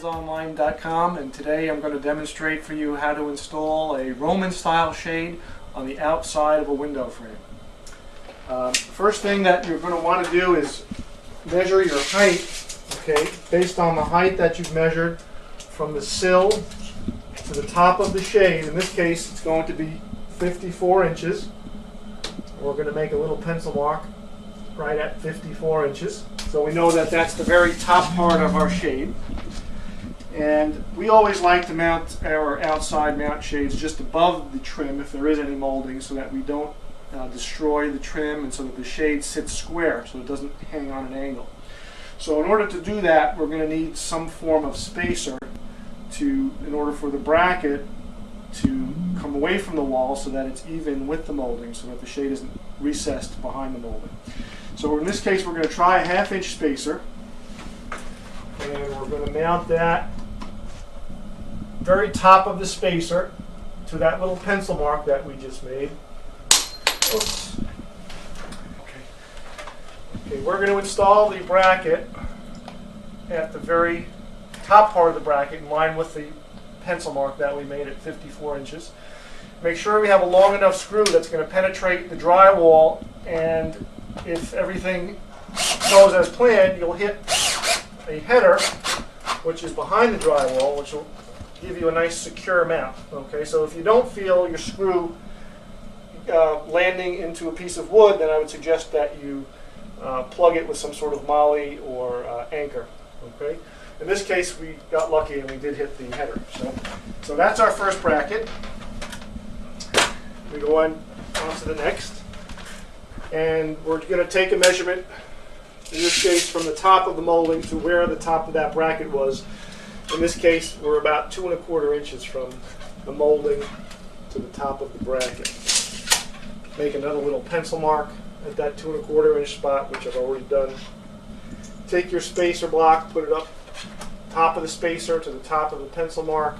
shadesonline.com, and today I'm going to demonstrate for you how to install a Roman style shade on the outside of a window frame. First thing that you're going to want to do is measure your height, okay, based on the height that you've measured from the sill to the top of the shade. In this case, it's going to be 54 inches. We're going to make a little pencil mark right at 54 inches. So we know that that's the very top part of our shade. And we always like to mount our outside mount shades just above the trim if there is any molding, so that we don't destroy the trim and so that the shade sits square so it doesn't hang on an angle. So in order to do that, we're going to need some form of spacer in order for the bracket to come away from the wall so that it's even with the molding, so that the shade isn't recessed behind the molding. So in this case, we're going to try a 1/2 inch spacer, and we're going to mount that very top of the spacer to that little pencil mark that we just made. Oops. Okay, we're going to install the bracket at the very top part of the bracket in line with the pencil mark that we made at 54 inches. Make sure we have a long enough screw that's going to penetrate the drywall, and if everything goes as planned, you'll hit a header which is behind the drywall, which will give you a nice secure mount. Okay, so if you don't feel your screw landing into a piece of wood, then I would suggest that you plug it with some sort of molly or anchor. Okay. In this case, we got lucky and we did hit the header. So that's our first bracket. We go on to the next, and we're going to take a measurement, in this case from the top of the molding to where the top of that bracket was. In this case, we're about 2 1/4 inches from the molding to the top of the bracket. Make another little pencil mark at that 2 1/4 inch spot, which I've already done. Take your spacer block, put it up top of the spacer to the top of the pencil mark,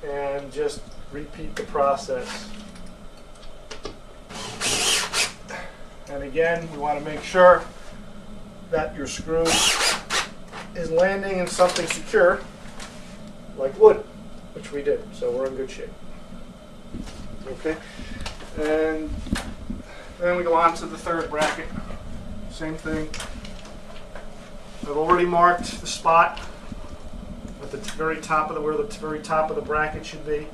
and just repeat the process. And again, you want to make sure that your screw is landing in something secure, like wood, which we did, so we're in good shape. Okay, and then we go on to the third bracket. Same thing. I've already marked the spot at the very top of where the very top of the bracket should be.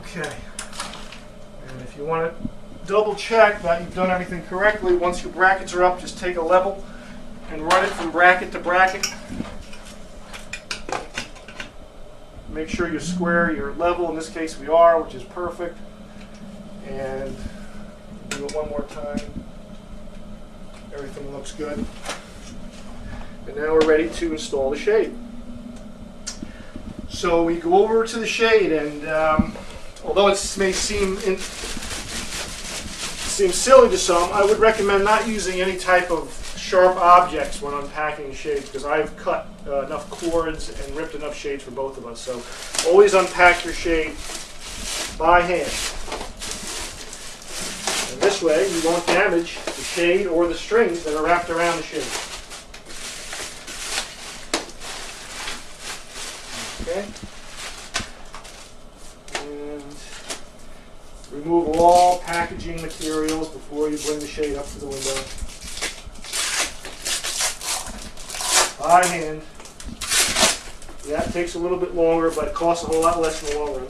Okay. And if you want to double check that you've done everything correctly, once your brackets are up, just take a level and run it from bracket to bracket. Make sure you're square, you're level. In this case we are, which is perfect. And do it one more time. Everything looks good. And now we're ready to install the shade. So we go over to the shade, and although it may seem silly to some, I would recommend not using any type of sharp objects when unpacking shades, because I've cut enough cords and ripped enough shades for both of us. So always unpack your shade by hand. And this way you won't damage the shade or the strings that are wrapped around the shade. Okay. And remove all packaging materials before you bring the shade up to the window. By hand. Yeah, it takes a little bit longer, but it costs a whole lot less in the long run.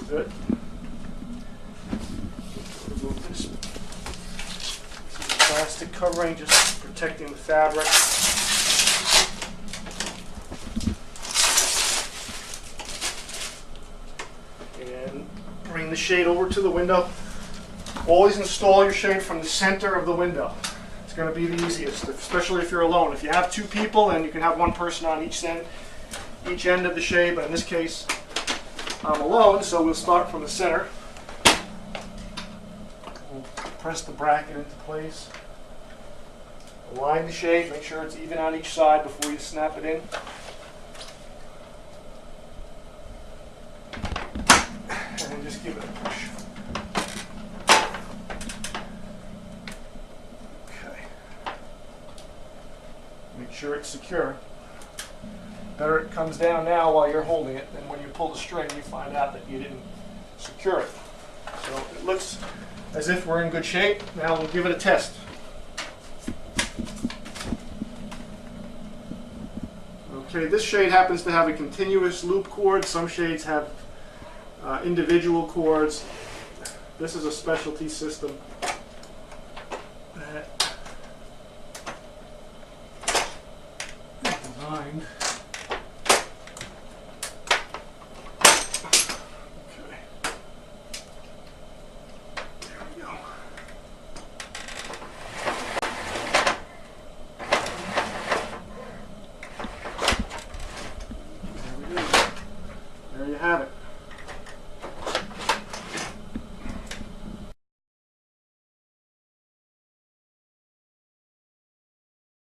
Good. Remove this plastic covering, just protecting the fabric. shade over to the window. Always install your shade from the center of the window. It's going to be the easiest, especially if you're alone. If you have two people, then you can have one person on each end of the shade, but in this case, I'm alone, so we'll start from the center. We'll press the bracket into place. Align the shade, make sure it's even on each side before you snap it in. And then just give it a push. Okay. Make sure it's secure. Better it comes down now while you're holding it than when you pull the string you find out that you didn't secure it. So it looks as if we're in good shape. Now we'll give it a test. Okay, this shade happens to have a continuous loop cord. Some shades have individual cords. This is a specialty system that is designed